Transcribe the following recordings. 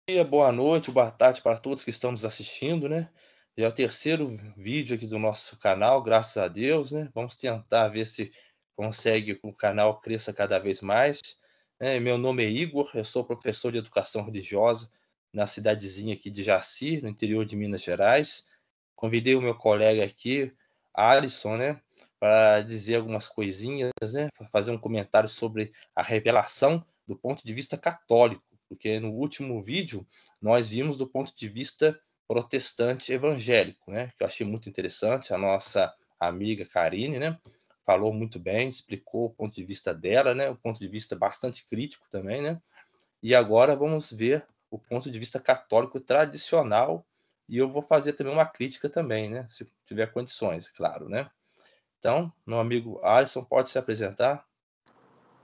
Dia, boa noite, boa tarde para todos que estão nos assistindo, né. Já é o terceiro vídeo aqui do nosso canal, graças a Deus, né. Vamos tentar ver se consegue que o canal cresça cada vez mais, né. Meu nome é Igor, eu sou professor de educação religiosa na cidadezinha aqui de Jaci, no interior de Minas Gerais. Convidei o meu colega aqui, Alisson, né, para dizer algumas coisinhas, né, fazer um comentário sobre a revelação do ponto de vista católico, porque no último vídeo nós vimos do ponto de vista protestante evangélico, né, que eu achei muito interessante. A nossa amiga Karine, né, falou muito bem, explicou o ponto de vista dela, né, o ponto de vista bastante crítico também, né. E agora vamos ver o ponto de vista católico tradicional, e eu vou fazer também uma crítica também, né, se tiver condições, claro, né. Então, meu amigo Alisson pode se apresentar?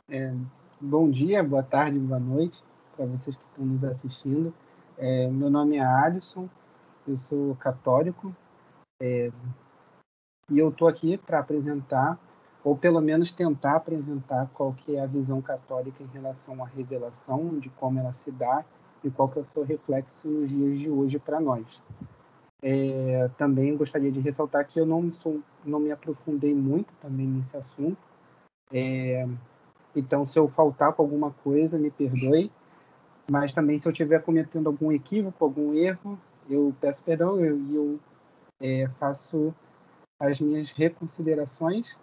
É, Bom dia, boa tarde, boa noite para vocês que estão nos assistindo. Meu nome é Alisson, eu sou católico e eu estou aqui para apresentar, ou pelo menos tentar apresentar, qual que é a visão católica em relação à revelação, de como ela se dá e qual que é o seu reflexo nos dias de hoje para nós. Também gostaria de ressaltar que eu não me aprofundei muito também nesse assunto, então se eu faltar com alguma coisa, me perdoe. Mas também, se eu estiver cometendo algum equívoco, algum erro, eu peço perdão e faço as minhas reconsiderações.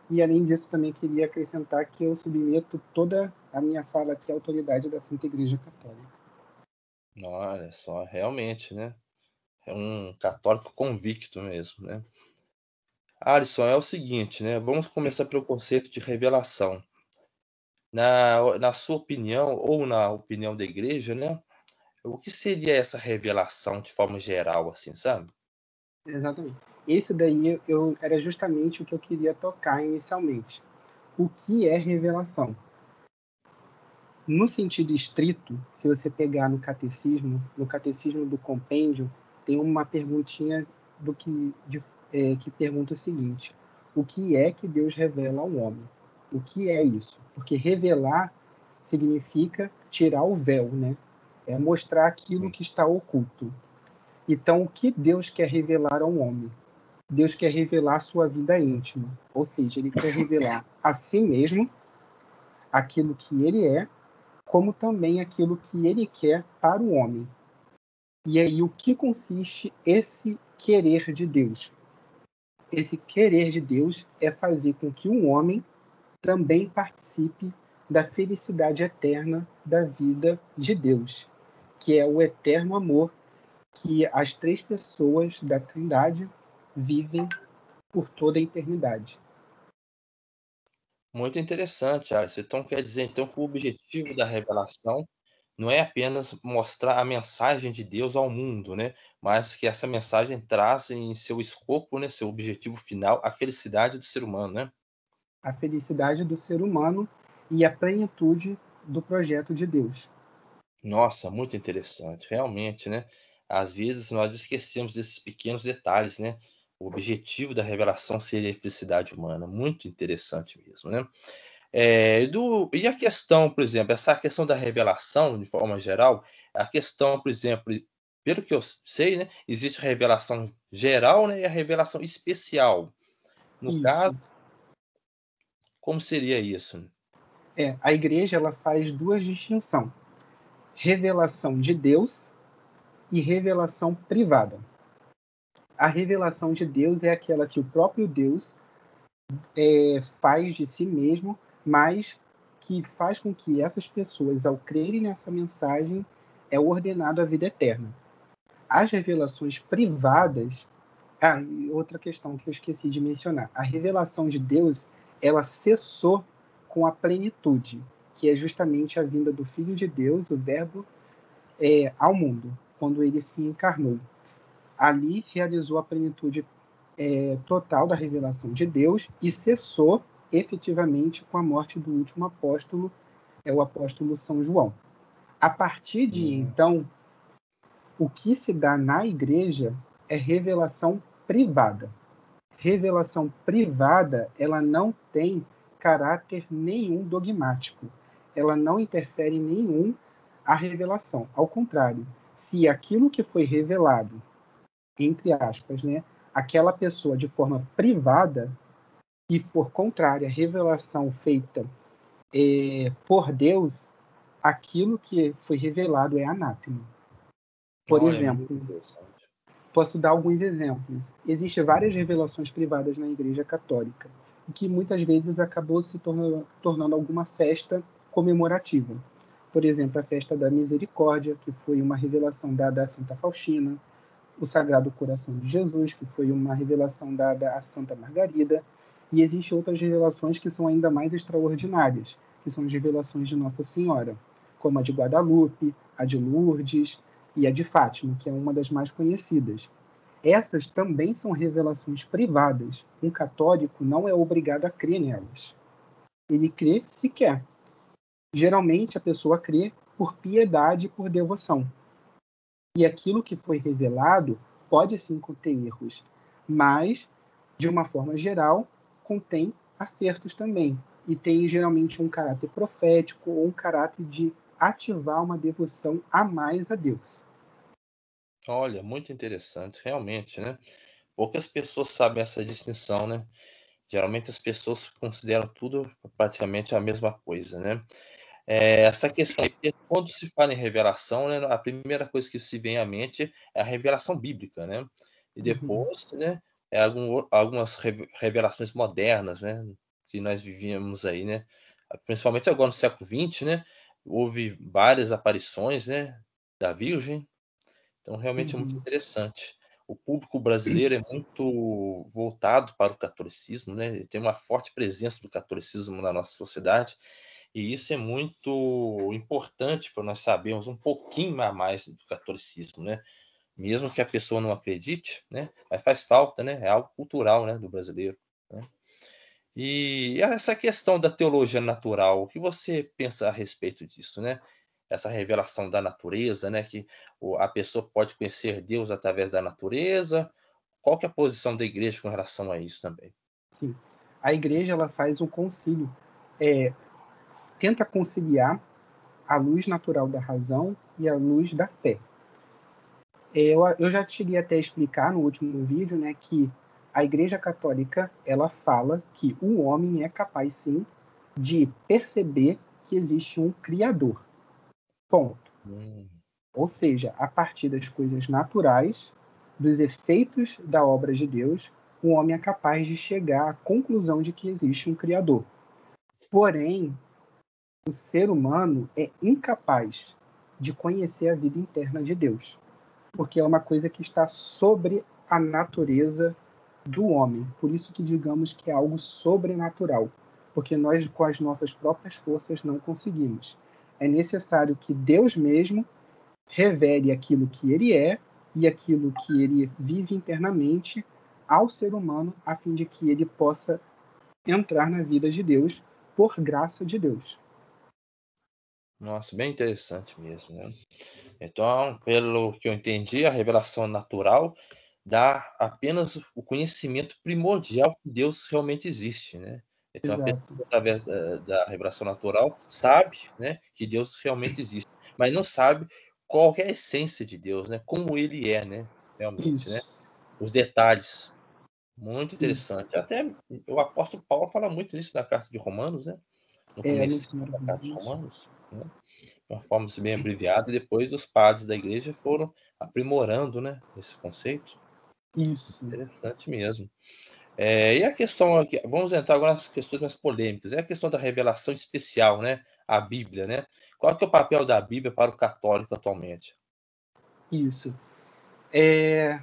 E, além disso, também queria acrescentar que eu submeto toda a minha fala aqui à autoridade da Santa Igreja Católica. Olha só, realmente, né, é um católico convicto mesmo, né. Alisson, é o seguinte, né, vamos começar pelo conceito de revelação. Na sua opinião ou na opinião da igreja, né, o que seria essa revelação de forma geral, assim, sabe? Exatamente. Esse daí era justamente o que eu queria tocar inicialmente. O que é revelação? No sentido estrito, se você pegar no catecismo do compêndio, tem uma perguntinha do que pergunta o seguinte: o que é que Deus revela ao homem? O que é isso? Porque revelar significa tirar o véu, né? É mostrar aquilo Hum. que está oculto. Então, o que Deus quer revelar ao homem? Deus quer revelar a sua vida íntima, ou seja, ele quer revelar a si mesmo aquilo que ele é, como também aquilo que ele quer para o homem. E aí, o que consiste esse querer de Deus? Esse querer de Deus é fazer com que o homem também participe da felicidade eterna da vida de Deus, que é o eterno amor que as três pessoas da Trindade vivem por toda a eternidade. Muito interessante, Alisson. Então quer dizer então que o objetivo da revelação não é apenas mostrar a mensagem de Deus ao mundo, né, mas que essa mensagem traz em seu escopo, né, seu objetivo final, a felicidade do ser humano, né? A felicidade do ser humano e a plenitude do projeto de Deus. Nossa, muito interessante, realmente, né. Às vezes nós esquecemos desses pequenos detalhes, né. O objetivo da revelação seria a felicidade humana, muito interessante mesmo, né. E a questão, por exemplo, essa questão da revelação, de forma geral, a questão, por exemplo, pelo que eu sei, né, existe a revelação geral, né, e a revelação especial. No caso, Isso. como seria isso? A igreja ela faz duas distinções: revelação de Deus e revelação privada. A revelação de Deus é aquela que o próprio Deus faz de si mesmo, mas que faz com que essas pessoas, ao crerem nessa mensagem, é ordenado a vida eterna. As revelações privadas. E outra questão que eu esqueci de mencionar. A revelação de Deus, ela cessou com a plenitude, que é justamente a vinda do Filho de Deus, o Verbo, ao mundo, quando ele se encarnou. Ali realizou a plenitude total da revelação de Deus e cessou efetivamente com a morte do último apóstolo, o apóstolo São João. A partir de Hum, então, o que se dá na igreja é revelação privada. Revelação privada, ela não tem caráter nenhum dogmático. Ela não interfere nenhum a revelação. Ao contrário, se aquilo que foi revelado, entre aspas, né, aquela pessoa de forma privada e for contrária à revelação feita por Deus, aquilo que foi revelado é anátema. Por Olha, muito exemplo, interessante. posso dar alguns exemplos. Existem várias revelações privadas na Igreja Católica, e que muitas vezes acabou se tornando alguma festa comemorativa. Por exemplo, a festa da Misericórdia, que foi uma revelação dada a Santa Faustina, o Sagrado Coração de Jesus, que foi uma revelação dada a Santa Margarida, e existem outras revelações que são ainda mais extraordinárias, que são as revelações de Nossa Senhora, como a de Guadalupe, a de Lourdes e a de Fátima, que é uma das mais conhecidas. Essas também são revelações privadas. Um católico não é obrigado a crer nelas. Ele crê se quer. Geralmente a pessoa crê por piedade e por devoção. E aquilo que foi revelado pode sim conter erros, mas, de uma forma geral, contém acertos também. E tem geralmente um caráter profético ou um caráter de ativar uma devoção a mais a Deus. Olha, muito interessante, realmente, né? Poucas pessoas sabem essa distinção, né? Geralmente as pessoas consideram tudo praticamente a mesma coisa, né? Essa questão aí, porque quando se fala em revelação, né, a primeira coisa que se vem à mente é a revelação bíblica, né? E Uhum. depois, né, algumas revelações modernas, né, que nós vivíamos aí, né? Principalmente agora no século XX, né? Houve várias aparições, né, da Virgem, então realmente é muito Uhum. interessante. O público brasileiro é muito voltado para o catolicismo, né, ele tem uma forte presença do catolicismo na nossa sociedade, e isso é muito importante para nós sabermos um pouquinho a mais do catolicismo, né, mesmo que a pessoa não acredite, né, mas faz falta, né, é algo cultural, né, do brasileiro, né. E essa questão da teologia natural, o que você pensa a respeito disso, né? Essa revelação da natureza, né, que a pessoa pode conhecer Deus através da natureza. Qual que é a posição da igreja com relação a isso também? Sim. A igreja ela faz um concílio, tenta conciliar a luz natural da razão e a luz da fé. Eu já cheguei até a explicar no último vídeo, né, que a Igreja Católica ela fala que o homem é capaz sim de perceber que existe um Criador. Ponto. Hum, Ou seja, a partir das coisas naturais, dos efeitos da obra de Deus, o homem é capaz de chegar à conclusão de que existe um Criador. Porém, o ser humano é incapaz de conhecer a vida interna de Deus, porque é uma coisa que está sobre a natureza do homem. Por isso que digamos que é algo sobrenatural, porque nós com as nossas próprias forças não conseguimos. É necessário que Deus mesmo revele aquilo que ele é e aquilo que ele vive internamente ao ser humano, a fim de que ele possa entrar na vida de Deus por graça de Deus. nossa, bem interessante mesmo, né? Então, pelo que eu entendi, a revelação natural dá apenas o conhecimento primordial que Deus realmente existe, né? Então a pessoa, Exato. através da revelação natural, sabe, né, que Deus realmente existe, mas não sabe qual que é a essência de Deus, né, como ele é, né, realmente, né, Isso. os detalhes. Muito Isso. interessante. Até o apóstolo Paulo fala muito nisso na carta de Romanos, né, no No começo primeiro da carta de Romanos. Romanos, né, de uma forma, assim, bem abreviada, e depois os padres da igreja foram aprimorando, né, esse conceito. Isso. Interessante mesmo. E a questão aqui, vamos entrar agora nas questões mais polêmicas, é a questão da revelação especial, né, a Bíblia, né. Qual que é o papel da Bíblia para o católico atualmente? Isso. É,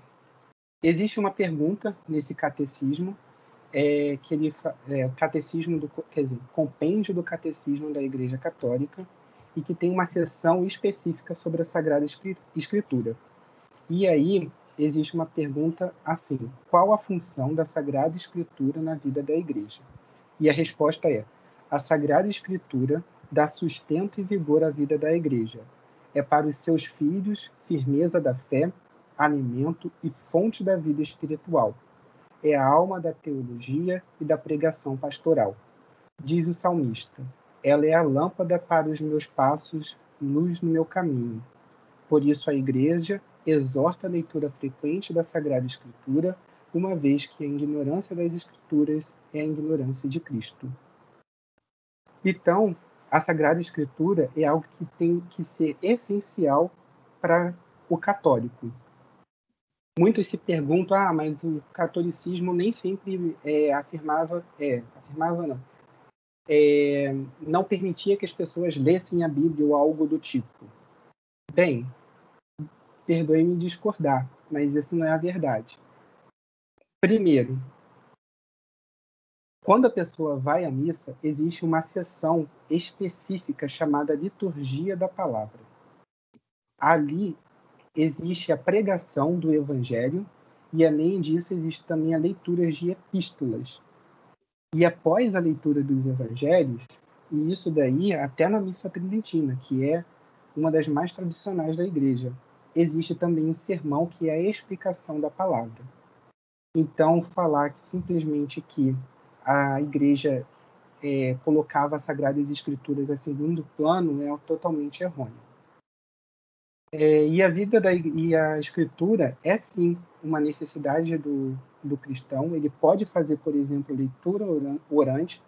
existe uma pergunta nesse catecismo, que ele catecismo do, quer dizer, compêndio do catecismo da Igreja Católica, e que tem uma seção específica sobre a Sagrada Escritura. E aí existe uma pergunta assim: qual a função da Sagrada Escritura na vida da Igreja? E a resposta é: a Sagrada Escritura dá sustento e vigor à vida da Igreja. É para os seus filhos firmeza da fé, alimento e fonte da vida espiritual. É a alma da teologia e da pregação pastoral. Diz o salmista: ela é a lâmpada para os meus passos luz no meu caminho. Por isso a Igreja exorta a leitura frequente da Sagrada Escritura, uma vez que a ignorância das Escrituras é a ignorância de Cristo. Então, a Sagrada Escritura é algo que tem que ser essencial para o católico. Muitos se perguntam, mas o catolicismo nem sempre não permitia que as pessoas lessem a Bíblia ou algo do tipo. Bem, perdoe-me discordar, mas isso não é a verdade. Primeiro, quando a pessoa vai à missa, existe uma sessão específica chamada Liturgia da Palavra. Ali existe a pregação do Evangelho e, além disso, existe também a leitura de epístolas. E após a leitura dos Evangelhos, e isso daí até na missa tridentina, que é uma das mais tradicionais da Igreja, existe também um sermão que é a explicação da palavra. Então, falar que simplesmente que a Igreja colocava as Sagradas Escrituras a segundo plano é totalmente errôneo. E a Escritura é sim uma necessidade do cristão. Ele pode fazer, por exemplo, leitura orante,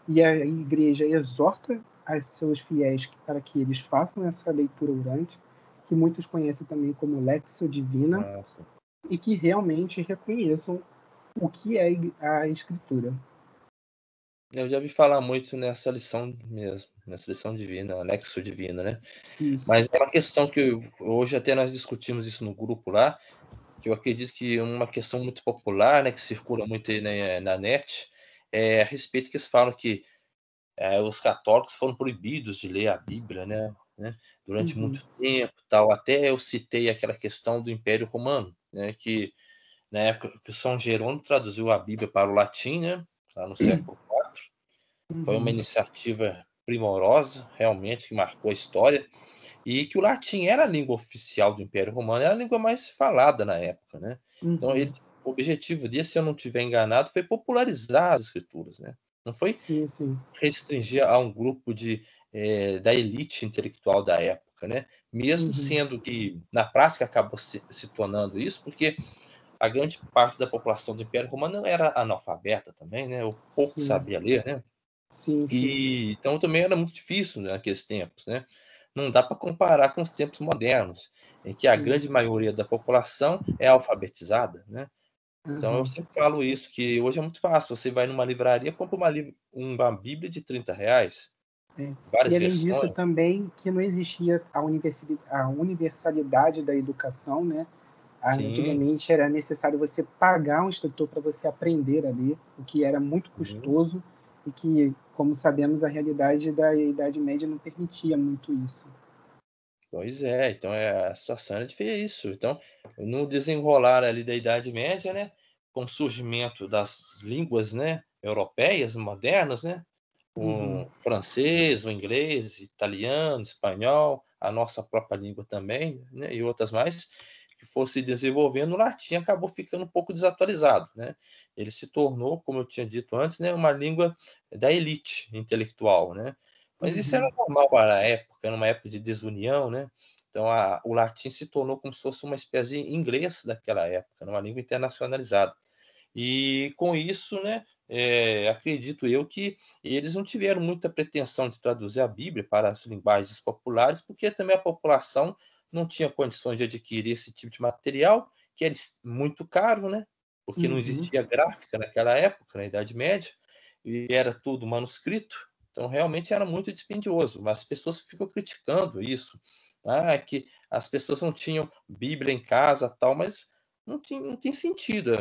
e a Igreja exorta a seus fiéis para que eles façam essa leitura orante, que muitos conhecem também como Lexio Divina, Nossa. e que realmente reconheçam o que é a Escritura. Eu já vi falar muito nessa lição mesmo, nessa lição divina, anexo divino, né. Isso. Mas é uma questão que hoje até nós discutimos isso no grupo lá, que eu acredito que é uma questão muito popular, né, que circula muito aí na net, a respeito que eles falam que, os católicos foram proibidos de ler a Bíblia, né, durante Uhum. muito tempo, tal. Até eu citei aquela questão do Império Romano, né, que na época que o São Jerônimo traduziu a Bíblia para o latim, né, lá no século IV. Foi uma Uhum. iniciativa primorosa, realmente, que marcou a história, e que o latim era a língua oficial do Império Romano, era a língua mais falada na época, né. Então Uhum. o objetivo dele, se eu não estiver enganado, foi popularizar as escrituras, né. Não foi Sim, sim. restringir a um grupo da elite intelectual da época, né. Mesmo Uhum. sendo que, na prática, acabou se tornando isso, porque a grande parte da população do Império Romano era analfabeta também, né, ou pouco Sim. sabia ler, né. Sim, sim. E então também era muito difícil, né, naqueles tempos, né. Não dá para comparar com os tempos modernos, em que a Sim. grande maioria da população é alfabetizada, né. Então eu Uhum. sempre falo isso, que hoje é muito fácil, você vai numa livraria, compra uma bíblia de R$ 30, É. E várias além disso versões. também que não existia a universalidade da educação, né. Sim, Antigamente era necessário você pagar um instrutor para você aprender a ler, o que era muito sim. custoso e que, como sabemos, a realidade da Idade Média não permitia muito isso. Pois é, então a situação era difícil. Então, no desenrolar ali da Idade Média, né, com o surgimento das línguas, né, europeias modernas, né, Uhum. o francês, o inglês, italiano, espanhol, a nossa própria língua também, né, e outras mais, que fosse desenvolvendo, o latim acabou ficando um pouco desatualizado, né. Ele se tornou, como eu tinha dito antes, né, uma língua da elite intelectual, né. Mas isso era Uhum. normal para a época, era uma época de desunião, né. Então o latim se tornou como se fosse uma espécie de inglês daquela época, né, uma língua internacionalizada. E com isso, né, acredito eu que eles não tiveram muita pretensão de traduzir a Bíblia para as linguagens populares, porque também a população não tinha condições de adquirir esse tipo de material, que era muito caro, né, porque não Uhum. existia gráfica naquela época, na Idade Média, e era tudo manuscrito, então realmente era muito dispendioso, mas as pessoas ficam criticando isso. "Ah, que as pessoas não tinham Bíblia em casa, tal", mas não tem sentido,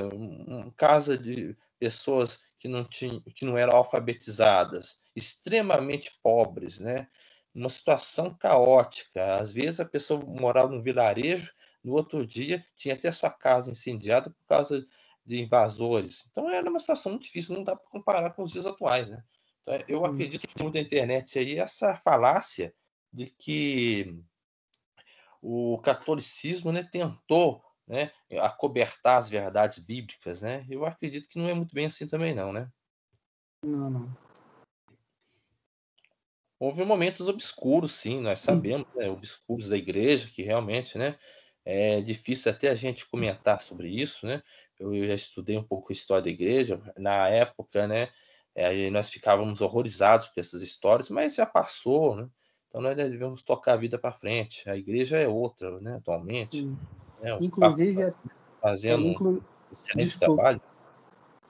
casa de pessoas que não eram alfabetizadas, extremamente pobres, né, numa situação caótica. Às vezes a pessoa morava num vilarejo, no outro dia tinha até sua casa incendiada por causa de invasores. Então era uma situação muito difícil, não dá para comparar com os dias atuais, né. Então eu Sim. acredito que tem muito na internet aí essa falácia de que o catolicismo, né, tentou, né, acobertar as verdades bíblicas, né. Eu acredito que não é muito bem assim também não, né. Não, não. Houve momentos obscuros, sim, nós sabemos, né, obscuros da igreja, que realmente, né, é difícil até a gente comentar sobre isso, né. Eu já estudei um pouco a história da igreja, na época, né, aí nós ficávamos horrorizados com essas histórias, mas já passou, né, então nós devemos tocar a vida para frente. A igreja é outra, né, atualmente, Sim. né, o Papa Inclusive, fazendo um inclu excelente desculpa. trabalho.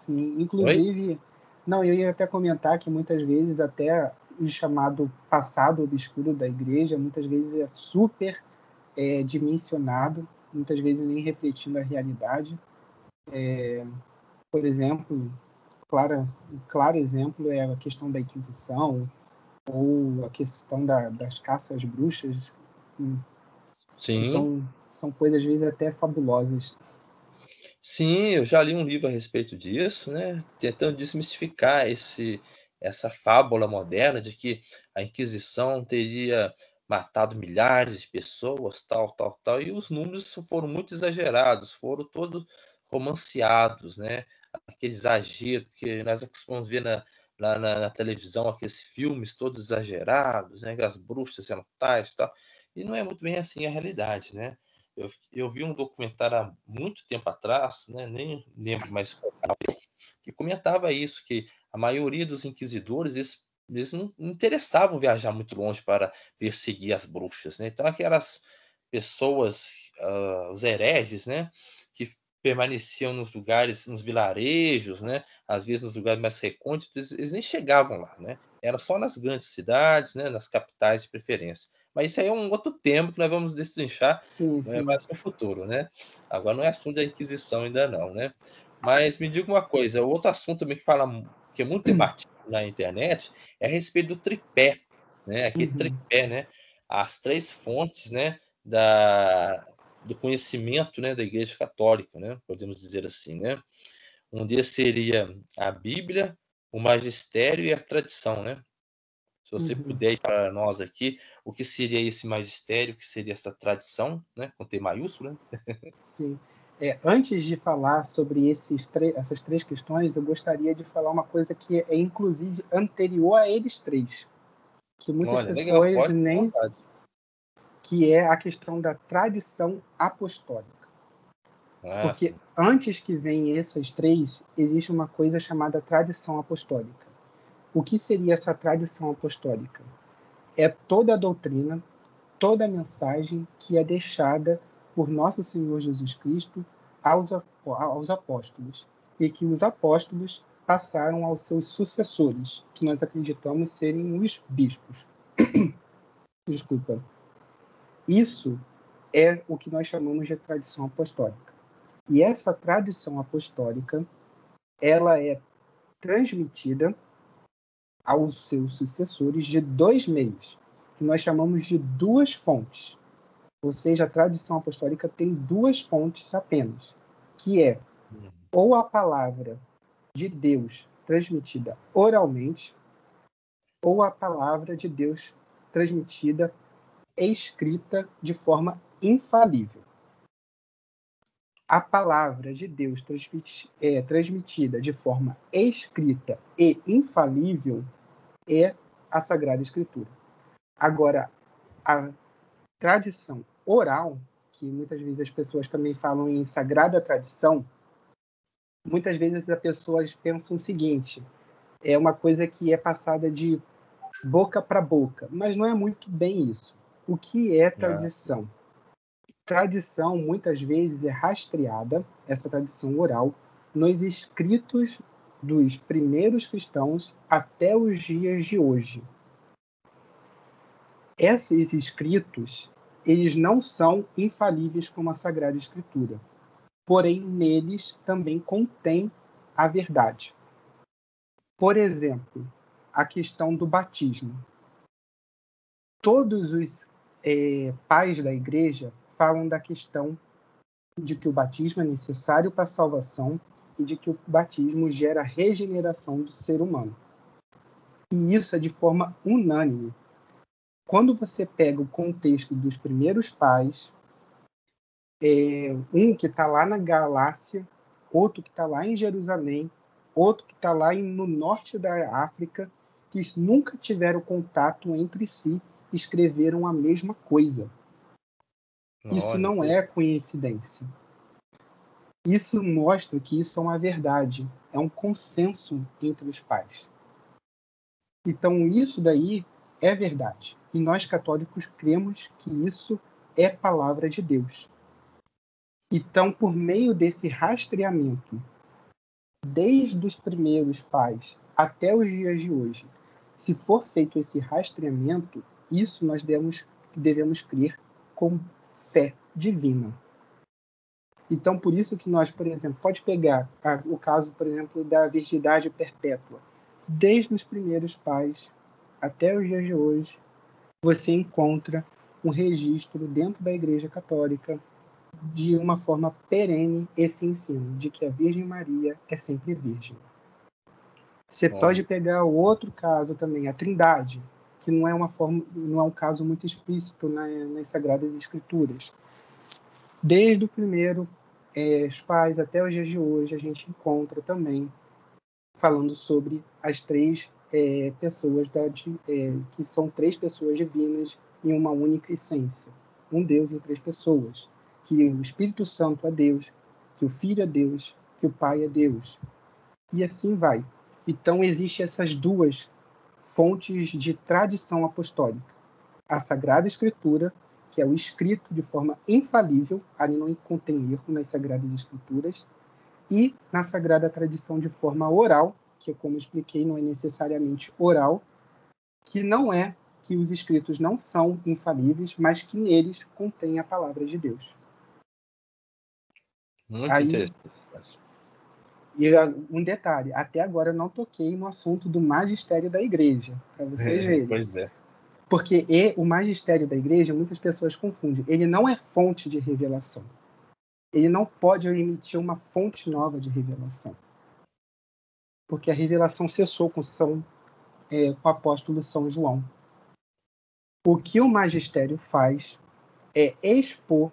Sim, Oi? inclusive, não, eu ia até comentar que muitas vezes até o chamado passado obscuro da igreja, muitas vezes é super dimensionado, muitas vezes nem refletindo a realidade. Por exemplo, um claro exemplo é a questão da Inquisição ou a questão das caças às bruxas, que Sim. são coisas às vezes até fabulosas. Sim, eu já li um livro a respeito disso, né, tentando desmistificar essa fábula moderna de que a Inquisição teria matado milhares de pessoas, tal, tal, tal, e os números foram muito exagerados, foram todos romanceados, né, aquele exagero que nós acostumamos ver na televisão, aqueles filmes todos exagerados, né, as bruxas sendo tais, tal, e não é muito bem assim a realidade, né. Eu vi um documentário há muito tempo atrás, né, nem lembro mais qual canal, que comentava isso, que a maioria dos inquisidores, eles não interessavam viajar muito longe para perseguir as bruxas, né. Então aquelas pessoas, os hereges, né, que permaneciam nos lugares, nos vilarejos, né, às vezes nos lugares mais recônditos, eles nem chegavam lá, né. Era só nas grandes cidades, né, nas capitais de preferência. Mas isso aí é um outro tema que nós vamos destrinchar, Sim, né, sim. mais no futuro, né. Agora não é assunto da Inquisição ainda não, né. Mas me diga uma coisa, outro assunto também que é muito debatido na internet, é a respeito do tripé, né, aquele Uhum. tripé, né, as 3 fontes, né, da do conhecimento, né, da Igreja Católica, né, podemos dizer assim, né. Um deles seria a Bíblia, o magistério e a tradição, né. Se você Uhum. puder para nós aqui, o que seria esse magistério, o que seria essa tradição, né, com T maiúsculo, né. Sim. Antes de falar sobre essas três questões, eu gostaria de falar uma coisa que é inclusive anterior a eles três, que muitas Olha, legal, pessoas pode ficar à nem, vontade. que é a questão da tradição apostólica. Ah, Porque sim. antes que venham essas três, existe uma coisa chamada tradição apostólica. O que seria essa tradição apostólica? É toda a doutrina, toda a mensagem que é deixada por nosso Senhor Jesus Cristo aos apóstolos, e que os apóstolos passaram aos seus sucessores, que nós acreditamos serem os bispos. Desculpa. Isso é o que nós chamamos de tradição apostólica. E essa tradição apostólica, ela é transmitida aos seus sucessores de dois meios, que nós chamamos de duas fontes. Ou seja, a tradição apostólica tem duas fontes apenas, que é Hum, ou a palavra de Deus transmitida oralmente, ou a palavra de Deus transmitida escrita de forma infalível. A palavra de Deus transmitida de forma escrita e infalível é a Sagrada Escritura. Agora, a tradição oral, que muitas vezes as pessoas também falam em sagrada tradição, muitas vezes as pessoas pensam o seguinte: é uma coisa que é passada de boca para boca, mas não é muito bem isso. O que é ah, tradição? Tradição muitas vezes é rastreada, essa tradição oral, nos escritos dos primeiros cristãos até os dias de hoje. Esses escritos, eles não são infalíveis como a Sagrada Escritura, porém neles também contém a verdade. Por exemplo, a questão do batismo. Todos os pais da igreja falam da questão de que o batismo é necessário para a salvação e de que o batismo gera regeneração do ser humano. E isso é de forma unânime. Quando você pega o contexto dos primeiros pais, um que está lá na Galácia, outro que está lá em Jerusalém, outro que está lá no norte da África, que nunca tiveram contato entre si escreveram a mesma coisa. Isso Olha, não é coincidência. Isso mostra que isso é uma verdade, é um consenso entre os pais. Então, isso daí é verdade. E nós católicos cremos que isso é palavra de Deus. Então, por meio desse rastreamento, desde os primeiros pais até os dias de hoje, se for feito esse rastreamento, isso nós devemos crer com fé divina. Então, por isso que nós, por exemplo, pode pegar o caso, por exemplo, da virgindade perpétua. Desde os primeiros pais até os dias de hoje, você encontra um registro dentro da Igreja Católica de uma forma perene esse ensino, de que a Virgem Maria é sempre virgem. Você pode pegar o outro caso também, a Trindade, que não é um caso muito explícito nas Sagradas Escrituras. Desde o primeiro os pais até os dias de hoje, a gente encontra também falando sobre as três pessoas que são três pessoas divinas em uma única essência. Um Deus em três pessoas. Que o Espírito Santo é Deus, que o Filho é Deus, que o Pai é Deus. E assim vai. Então, existem essas duas fontes de tradição apostólica. A Sagrada Escritura, que é o escrito de forma infalível, ali não contém erro nas Sagradas Escrituras, e na Sagrada Tradição de forma oral, que, como expliquei, não é necessariamente oral, que não é que os escritos não são infalíveis, mas que neles contém a palavra de Deus. Muito Aí, interessante. e um detalhe, até agora eu não toquei no assunto do magistério da igreja, para vocês verem. Pois é. Porque o magistério da igreja, muitas pessoas confundem, ele não é fonte de revelação. Ele não pode emitir uma fonte nova de revelação. Porque a revelação cessou com o apóstolo São João. O que o magistério faz é expor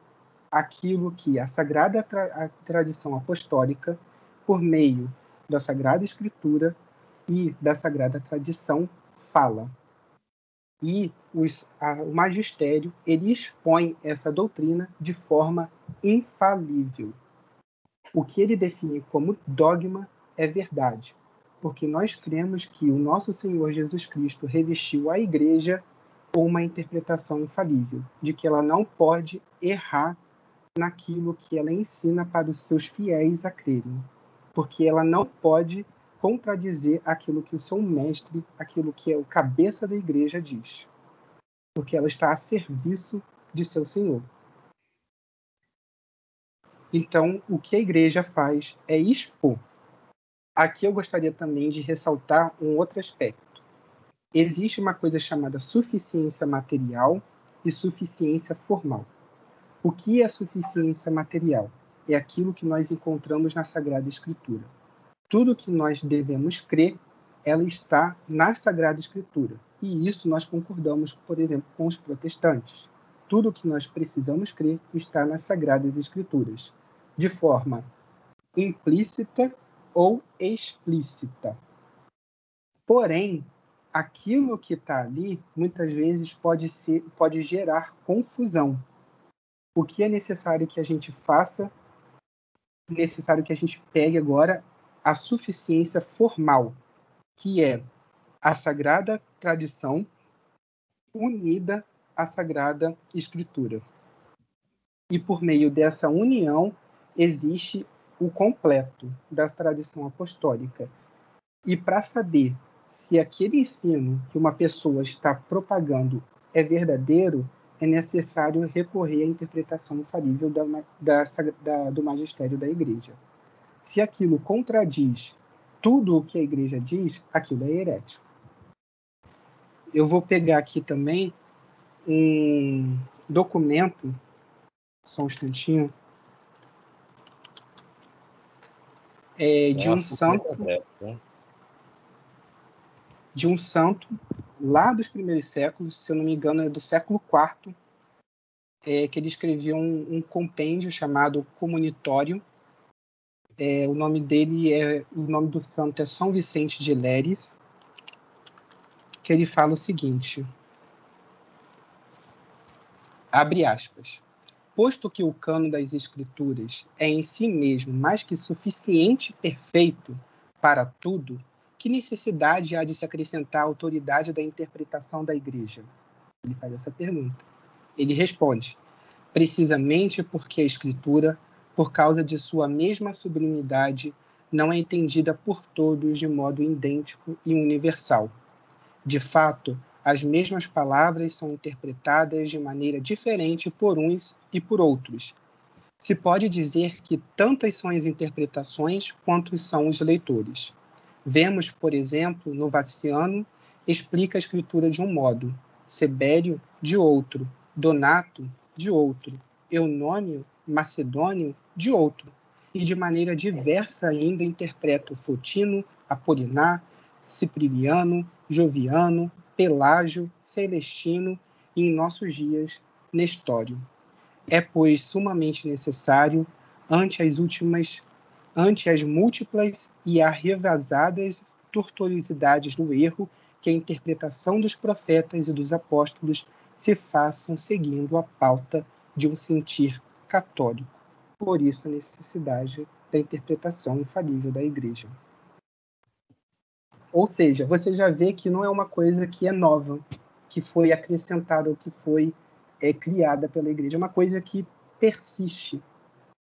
aquilo que a Sagrada Tradição Apostólica, por meio da Sagrada Escritura e da Sagrada Tradição, fala. E o magistério ele expõe essa doutrina de forma infalível. O que ele define como dogma é verdade, porque nós cremos que o nosso Senhor Jesus Cristo revestiu a Igreja com uma interpretação infalível, de que ela não pode errar naquilo que ela ensina para os seus fiéis a crerem, porque ela não pode contradizer aquilo que o seu mestre, aquilo que é o cabeça da Igreja diz, porque ela está a serviço de seu Senhor. Então, o que a Igreja faz é expor. Aqui eu gostaria também de ressaltar um outro aspecto. Existe uma coisa chamada suficiência material e suficiência formal. O que é suficiência material? É aquilo que nós encontramos na Sagrada Escritura. Tudo que nós devemos crer, ela está na Sagrada Escritura. E isso nós concordamos, por exemplo, com os protestantes. Tudo que nós precisamos crer está nas Sagradas Escrituras, de forma implícita ou explícita. Porém, aquilo que está ali, muitas vezes pode gerar confusão. O que é necessário que a gente faça? Necessário que a gente pegue agora a suficiência formal, que é a Sagrada Tradição unida à Sagrada Escritura. E por meio dessa união existe o completo da tradição apostólica. E para saber se aquele ensino que uma pessoa está propagando é verdadeiro, é necessário recorrer à interpretação infalível do magistério da Igreja. Se aquilo contradiz tudo o que a Igreja diz, aquilo é herético. Eu vou pegar aqui também um documento, só um instantinho, de um santo lá dos primeiros séculos, se eu não me engano é do século IV, que ele escreveu um compêndio chamado Comunitório. O nome do santo é São Vicente de Lérez. que ele fala o seguinte, abre aspas, posto que o cânon das Escrituras é em si mesmo mais que suficiente e perfeito para tudo, que necessidade há de se acrescentar a autoridade da interpretação da Igreja? Ele faz essa pergunta. Ele responde, precisamente porque a Escritura, por causa de sua mesma sublimidade, não é entendida por todos de modo idêntico e universal. De fato, as mesmas palavras são interpretadas de maneira diferente por uns e por outros. Se pode dizer que tantas são as interpretações quanto são os leitores. Vemos, por exemplo, no Vatiano, explica a Escritura de um modo, Sebério de outro, Donato de outro, Eunônio Macedônio de outro, e de maneira diversa ainda interpreta o Fotino, Apolinar, Cipriano, Joviano, Pelágio, Celestino e, em nossos dias, Nestório. É, pois, sumamente necessário, ante as múltiplas e arrevasadas tortuosidades do erro, que a interpretação dos profetas e dos apóstolos se façam seguindo a pauta de um sentir católico. Por isso, a necessidade da interpretação infalível da Igreja. Ou seja, você já vê que não é uma coisa que é nova, que foi acrescentada ou que foi criada pela Igreja. É uma coisa que persiste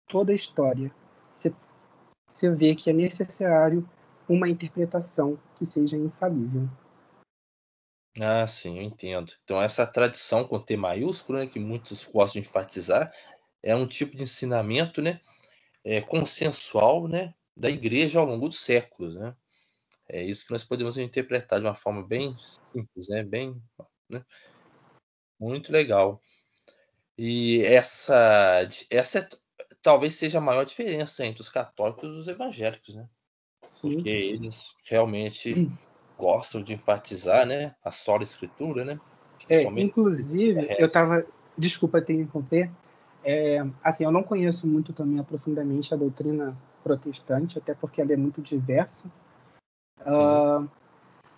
toda a história. Você vê que é necessário uma interpretação que seja infalível. Ah, sim, eu entendo. Então essa tradição com T maiúsculo, né, que muitos gostam de enfatizar, é um tipo de ensinamento, né, consensual, né, da igreja ao longo dos séculos, né. É isso que nós podemos interpretar de uma forma bem simples, né, bem, né, muito legal. E essa talvez seja a maior diferença entre os católicos e os evangélicos, né, Sim. porque eles realmente gostam de enfatizar, né, a sola escritura, né, principalmente Inclusive, eu estava... Desculpa te interromper. Assim, eu não conheço muito também aprofundadamente a doutrina protestante, até porque ela é muito diversa. sim.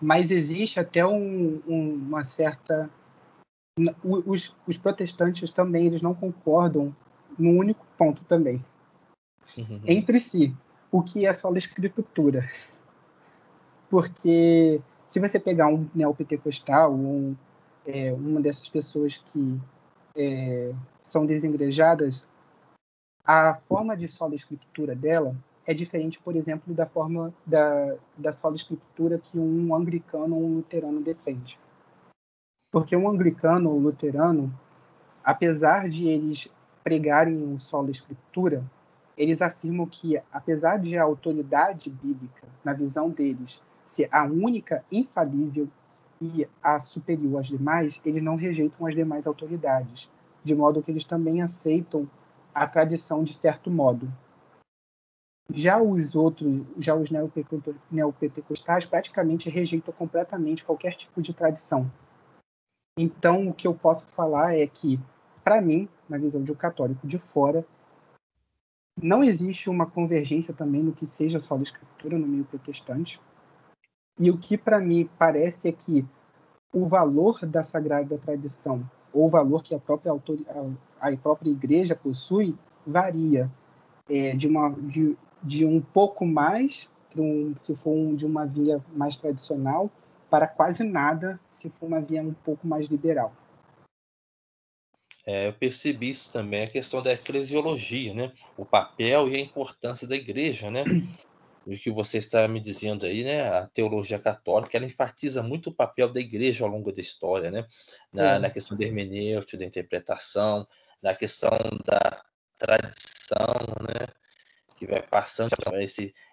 Mas existe até uma certa... Os protestantes também, eles não concordam num único ponto também. Entre si, o que é sola escritura. Porque se você pegar um neopentecostal, uma dessas pessoas que são desengrejadas, a forma de sola escritura dela é diferente, por exemplo, da forma da sola escritura que um anglicano ou um luterano defende. Porque um anglicano ou luterano, apesar de eles pregarem o sola escritura, eles afirmam que, apesar de a autoridade bíblica, na visão deles, ser a única infalível e a superior às demais, eles não rejeitam as demais autoridades, de modo que eles também aceitam a tradição de certo modo. Já os neopentecostais praticamente rejeitam completamente qualquer tipo de tradição. Então, o que eu posso falar é que, para mim, na visão de um católico de fora, não existe uma convergência também no que seja sola escritura no meio protestante. E o que para mim parece é que o valor da sagrada tradição, ou o valor que a própria igreja possui, varia de um pouco mais, se for de uma via mais tradicional, para quase nada, se for uma via um pouco mais liberal. Eu percebi isso também, a questão da eclesiologia, né, o papel e a importância da igreja, né. E o que você está me dizendo aí, né, a teologia católica, ela enfatiza muito o papel da igreja ao longo da história, né, na questão da hermenêutica, da interpretação, na questão da tradição, né, que vai passando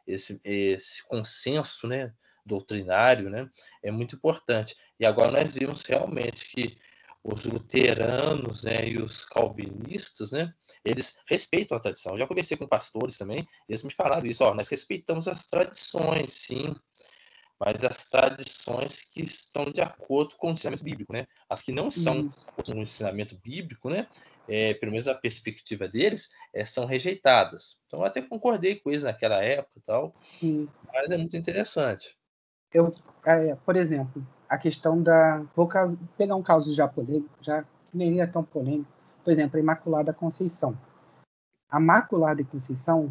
esse consenso, né, doutrinário, né, é muito importante. E agora nós vimos realmente que os luteranos, né, e os calvinistas, né, eles respeitam a tradição. Eu já conversei com pastores também, eles me falaram isso, ó, nós respeitamos as tradições, sim, mas as tradições que estão de acordo com o ensinamento bíblico, né? As que não são com o ensinamento bíblico, né? Pelo menos a perspectiva deles, são rejeitadas. Então eu até concordei com eles naquela época e tal, Sim. mas é muito interessante. Por exemplo, a questão da... pegar um caso já polêmico, já nem é tão polêmico. Por exemplo, a Imaculada Conceição. A Imaculada Conceição,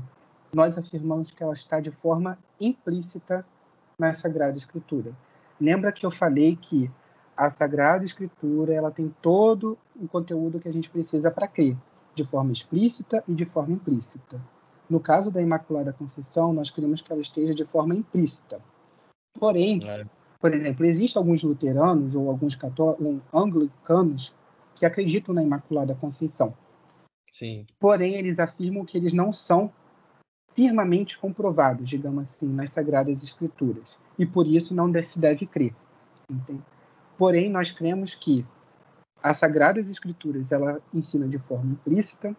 nós afirmamos que ela está de forma implícita na Sagrada Escritura. Lembra que eu falei que a Sagrada Escritura ela tem todo o conteúdo que a gente precisa para crer, de forma explícita e de forma implícita. No caso da Imaculada Conceição, nós queremos que ela esteja de forma implícita. Porém, por exemplo, existem alguns luteranos ou alguns anglicanos que acreditam na Imaculada Conceição. Sim. Porém, eles afirmam que eles não são firmemente comprovados, digamos assim, nas Sagradas Escrituras. E por isso não se deve crer. Entende? Porém, nós cremos que as Sagradas Escrituras ela ensina de forma implícita,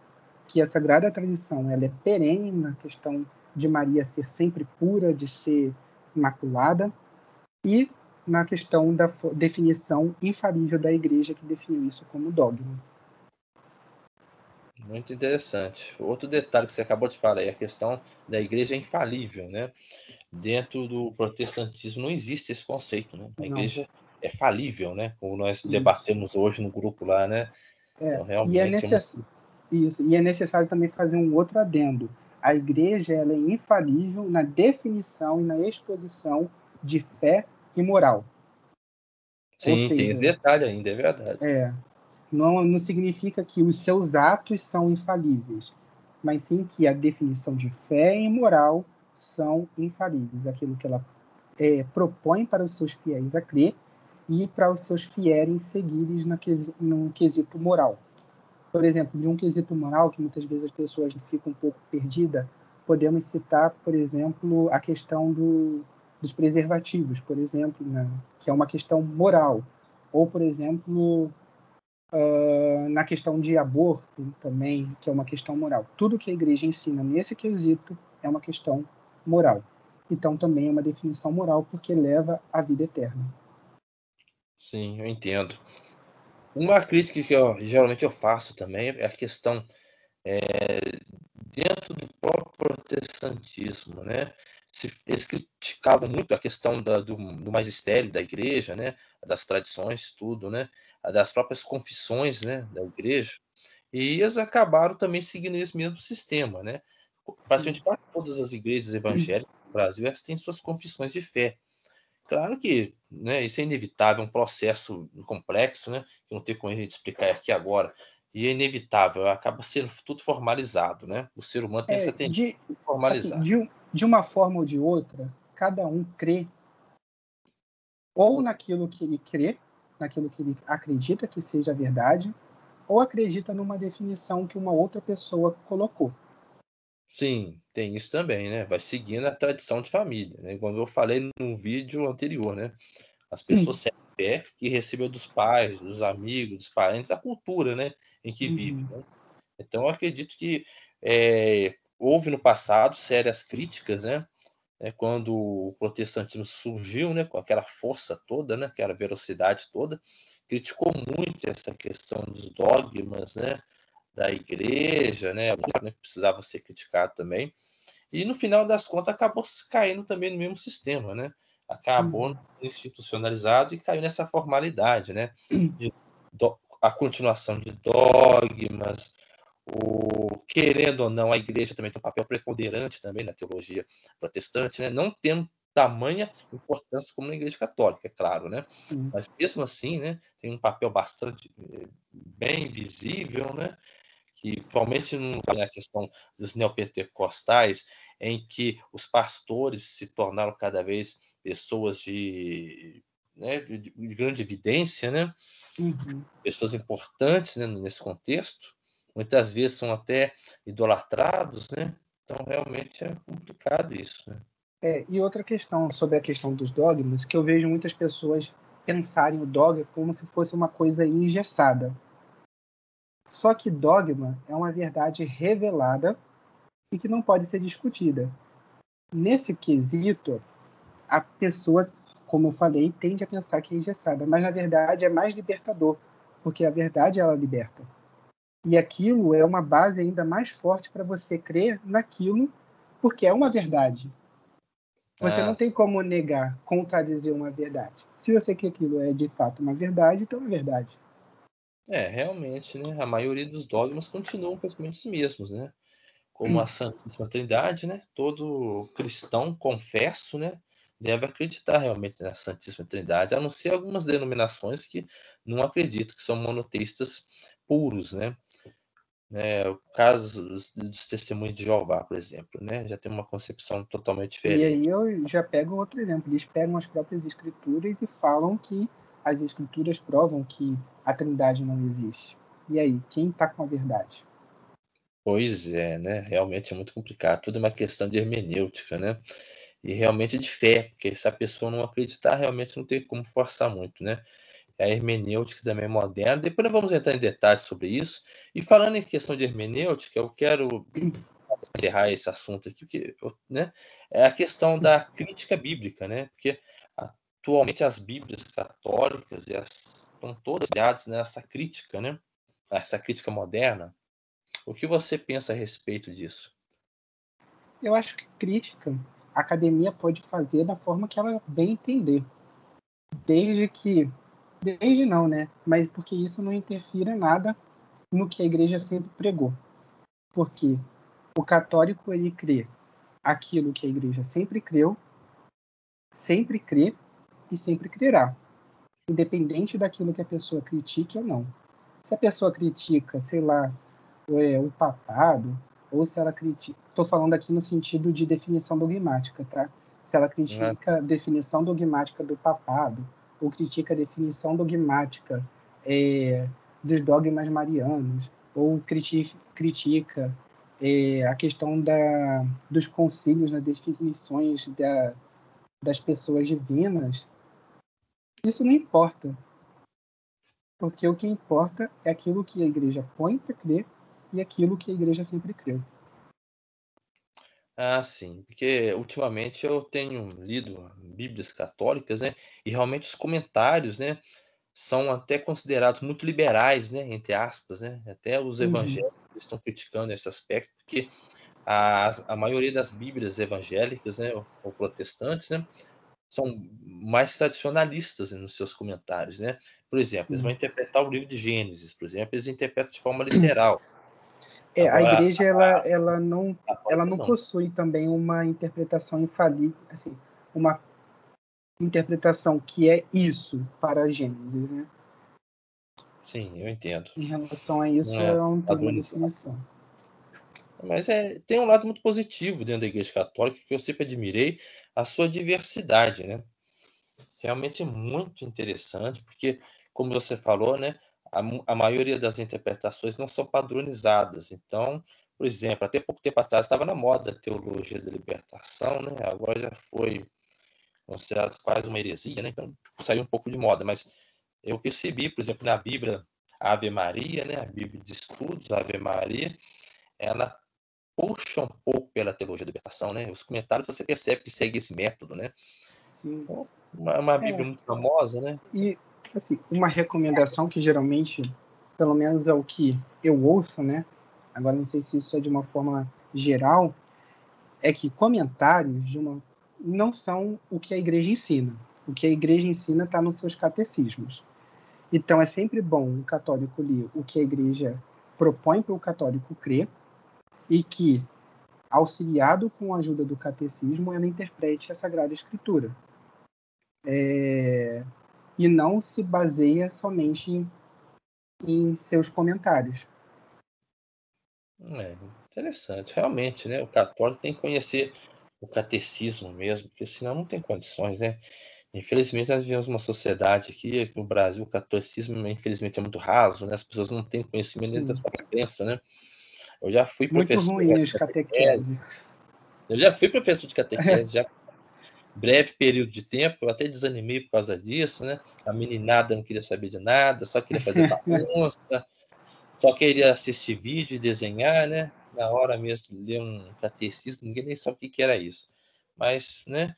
que a Sagrada Tradição ela é perene na questão de Maria ser sempre pura, de ser imaculada, e na questão da definição infalível da Igreja, que definiu isso como dogma. Muito interessante. Outro detalhe que você acabou de falar é a questão da Igreja infalível, né? Dentro do protestantismo não existe esse conceito, né? A Igreja é falível, né? Como nós debatemos hoje no grupo lá, né? Então, realmente e é necessário também fazer um outro adendo. A Igreja ela é infalível na definição e na exposição de fé e moral. Sim, ou seja, tem esse detalhe ainda, é verdade. Não significa que os seus atos são infalíveis, mas sim que a definição de fé e moral são infalíveis. Aquilo que ela propõe para os seus fiéis a crer e para os seus fiéis seguirem no quesito moral. Por exemplo, de um quesito moral, que muitas vezes as pessoas ficam um pouco perdidas, podemos citar, por exemplo, a questão dos preservativos, por exemplo, né, que é uma questão moral. Ou, por exemplo, na questão de aborto também, que é uma questão moral. Tudo que a igreja ensina nesse quesito é uma questão moral. Então, também é uma definição moral, porque leva à vida eterna. Sim, eu entendo. Uma crítica que geralmente eu faço também é a questão dentro do próprio protestantismo, né? Eles criticavam muito a questão do magistério da igreja, né? Das tradições, tudo, né? Das próprias confissões, né? Da igreja. E eles acabaram também seguindo esse mesmo sistema, né? Praticamente quase todas as igrejas evangélicas do Brasil elas têm suas confissões de fé. Claro que, né, isso é inevitável, é um processo complexo, né, que não tem como a gente explicar aqui agora, e é inevitável, acaba sendo tudo formalizado, né? O ser humano tem essa tendência de formalizar. Assim, de uma forma ou de outra, cada um crê ou naquilo que ele crê, naquilo que ele acredita que seja verdade, ou acredita numa definição que uma outra pessoa colocou. Sim, tem isso também, né? Vai seguindo a tradição de família, né? Como eu falei no vídeo anterior, né? As pessoas seguem fé que recebeu dos pais, dos amigos, dos parentes, a cultura, né? Em que vive, né? Então, eu acredito que houve no passado sérias críticas, né? Quando o protestantismo surgiu, né? Com aquela força toda, né? Aquela velocidade toda, criticou muito essa questão dos dogmas, né? Da igreja, né? Que precisava ser criticado também. E no final das contas acabou caindo também no mesmo sistema, né? Acabou institucionalizado e caiu nessa formalidade, né? A continuação de dogmas, querendo ou não, a igreja também tem um papel preponderante também na teologia protestante, né? Não tendo tamanha importância como na igreja católica, é claro, né? Mas mesmo assim, né, tem um papel bastante bem visível, né? Que provavelmente não é a questão dos neopentecostais, em que os pastores se tornaram cada vez pessoas de grande evidência, né? Pessoas importantes, né, nesse contexto, muitas vezes são até idolatrados, né? Então realmente é complicado isso, né? E outra questão sobre a questão dos dogmas, que eu vejo muitas pessoas pensarem o dogma como se fosse uma coisa engessada. Só que dogma é uma verdade revelada e que não pode ser discutida. Nesse quesito, a pessoa, como eu falei, tende a pensar que é engessada, mas na verdade é mais libertador, porque a verdade ela liberta. E aquilo é uma base ainda mais forte para você crer naquilo, porque é uma verdade. Você não tem como negar, contradizer uma verdade. Se você quer aquilo é de fato uma verdade, então é verdade. Realmente, né, a maioria dos dogmas continuam praticamente os mesmos, né, como a Santíssima Trindade, né, todo cristão confesso, né, deve acreditar realmente na Santíssima Trindade, a não ser algumas denominações que não acreditam, que são monoteístas puros, né. O caso dos Testemunhos de Jeová, por exemplo, né, já tem uma concepção totalmente E aí diferente. eu já pego outro exemplo. Eles pegam as próprias escrituras e falam que as escrituras provam que a Trindade não existe. E aí, quem está com a verdade? Pois é, né, realmente é muito complicado, tudo é uma questão de hermenêutica, né, e realmente de fé, porque se a pessoa não acreditar, realmente não tem como forçar muito, né. A hermenêutica também é moderna, depois nós vamos entrar em detalhes sobre isso. E falando em questão de hermenêutica, eu quero encerrar esse assunto aqui, porque, né, é a questão da crítica bíblica, né, porque atualmente as bíblias católicas, estão todas baseadas nessa crítica, né, essa crítica moderna. O que você pensa a respeito disso? Eu acho que crítica a academia pode fazer da forma que ela bem entender. Desde que. Desde não, né? Mas porque isso não interfira nada no que a igreja sempre pregou. Porque o católico ele crê aquilo que a igreja sempre creu, sempre crê e sempre crerá, independente daquilo que a pessoa critique ou não. Se a pessoa critica, sei lá, o papado, ou se ela critica. Estou falando aqui no sentido de definição dogmática, tá? Se ela Ah, critica a definição dogmática do papado, ou critica a definição dogmática dos dogmas marianos, ou critica a questão dos concílios nas definições das pessoas divinas, isso não importa, porque o que importa é aquilo que a igreja põe para crer e aquilo que a igreja sempre creu. sim, porque ultimamente eu tenho lido bíblias católicas, né, e realmente os comentários, né, são até considerados muito liberais, né, entre aspas, né, até os Uhum. evangélicos estão criticando esse aspecto, porque a maioria das bíblias evangélicas, né, ou protestantes, né, são mais tradicionalistas nos seus comentários, né. Por exemplo, eles vão Sim. interpretar o livro de Gênesis, por exemplo, eles interpretam de forma literal. A Agora igreja as ela católicas não não. possui também uma interpretação infalível, assim, uma interpretação que é isso para a Gênesis, né? Sim, eu entendo. Em relação a Não isso, é ela não tem uma padronizado. definição. Mas, tem um lado muito positivo dentro da igreja católica, que eu sempre admirei, a sua diversidade, né. Realmente é muito interessante, porque, como você falou, né, a maioria das interpretações não são padronizadas. Então, por exemplo, até pouco tempo atrás estava na moda a teologia da libertação, né, agora já foi considerado quase uma heresia, né, então saiu um pouco de moda. Mas eu percebi, por exemplo, na Bíblia, a Ave Maria, né, a Bíblia de estudos, a Ave Maria, ela puxa um pouco pela teologia da libertação, né, os comentários você percebe que segue esse método, né. Sim. Então, uma Bíblia É, muito famosa, né. e assim, uma recomendação que geralmente, pelo menos é o que eu ouço, né? Agora não sei se isso é de uma forma geral, é que comentários não são o que a igreja ensina. O que a igreja ensina está nos seus catecismos. Então é sempre bom o católico ler o que a igreja propõe para o católico crer e que, auxiliado com a ajuda do catecismo, ela interprete a Sagrada Escritura. E não se baseia somente em seus comentários. Interessante, realmente, né, o católico tem que conhecer o catecismo mesmo, porque senão não tem condições, né. Infelizmente nós vivemos uma sociedade aqui no Brasil, o catolicismo infelizmente é muito raso, né, as pessoas não têm conhecimento nem da Sim, sua crença, né. Eu já fui muito professor ruim de os catequese, catequeses. eu já fui professor de catequese, já breve período de tempo, eu até desanimei por causa disso, né, a meninada não queria saber de nada, só queria fazer bagunça, só queria assistir vídeo e desenhar, né, na hora mesmo de ler um catecismo, ninguém nem sabe o que que era isso. Mas, né,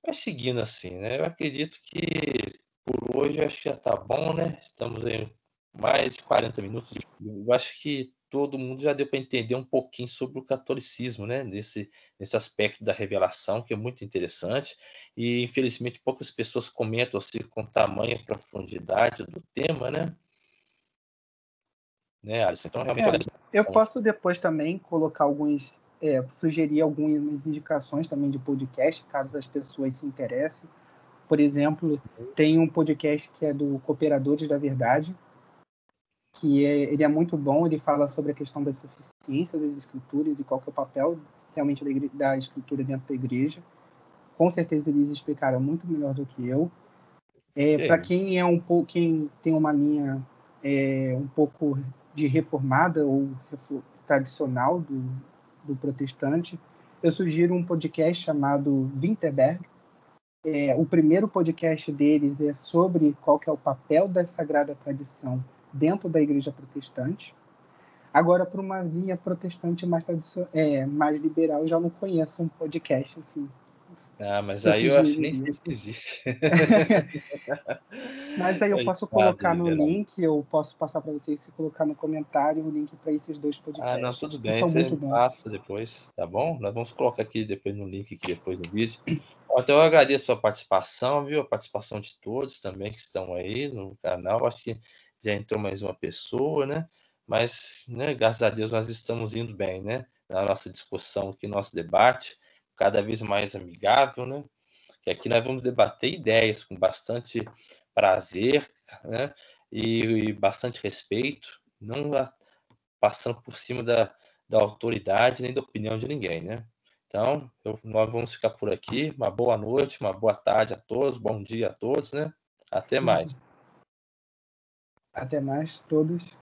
vai seguindo assim, né, eu acredito que por hoje eu acho que já tá bom, né, estamos aí mais de 40 minutos, eu acho que todo mundo já deu para entender um pouquinho sobre o catolicismo, né, nesse aspecto da revelação, que é muito interessante, e infelizmente poucas pessoas comentam, assim, com tamanha profundidade do tema, né, Alisson? Então realmente eu É, agradeço eu bastante. posso depois também colocar sugerir algumas indicações também de podcast, caso as pessoas se interessem. Por exemplo, tem um podcast que é do Cooperadores da Verdade, ele é muito bom, ele fala sobre a questão da suficiência das escrituras e qual que é o papel realmente da escritura dentro da igreja. Com certeza eles explicaram muito melhor do que eu. Para Ok. quem quem tem uma linha um pouco de reformada ou tradicional do protestante, eu sugiro um podcast chamado Winterberg. O primeiro podcast deles é sobre qual que é o papel da Sagrada Tradição dentro da Igreja Protestante. Agora, para uma linha protestante mais liberal, eu já não conheço um podcast assim, Ah, mas que eu aí eu acho que nem sei sugeriria. se existe. Mas aí eu posso Coitado colocar do no liberal. link, eu posso passar para vocês, se colocar no comentário, o link para esses dois Ah, não, tudo podcasts, que bem, são você muito me bons. passa depois, tá bom? Nós vamos colocar aqui depois no link aqui depois no vídeo. Ó, então eu agradeço a sua participação, viu? A participação de todos também que estão aí no canal. Acho que já entrou mais uma pessoa, né? Mas, né, graças a Deus nós estamos indo bem, né? Na nossa discussão aqui, nosso debate, cada vez mais amigável, né? Que aqui nós vamos debater ideias com bastante prazer, né? E bastante respeito, não passando por cima da autoridade nem da opinião de ninguém, né? Então, nós vamos ficar por aqui. Uma boa noite, uma boa tarde a todos, bom dia a todos, né? Até mais. Até mais, todos.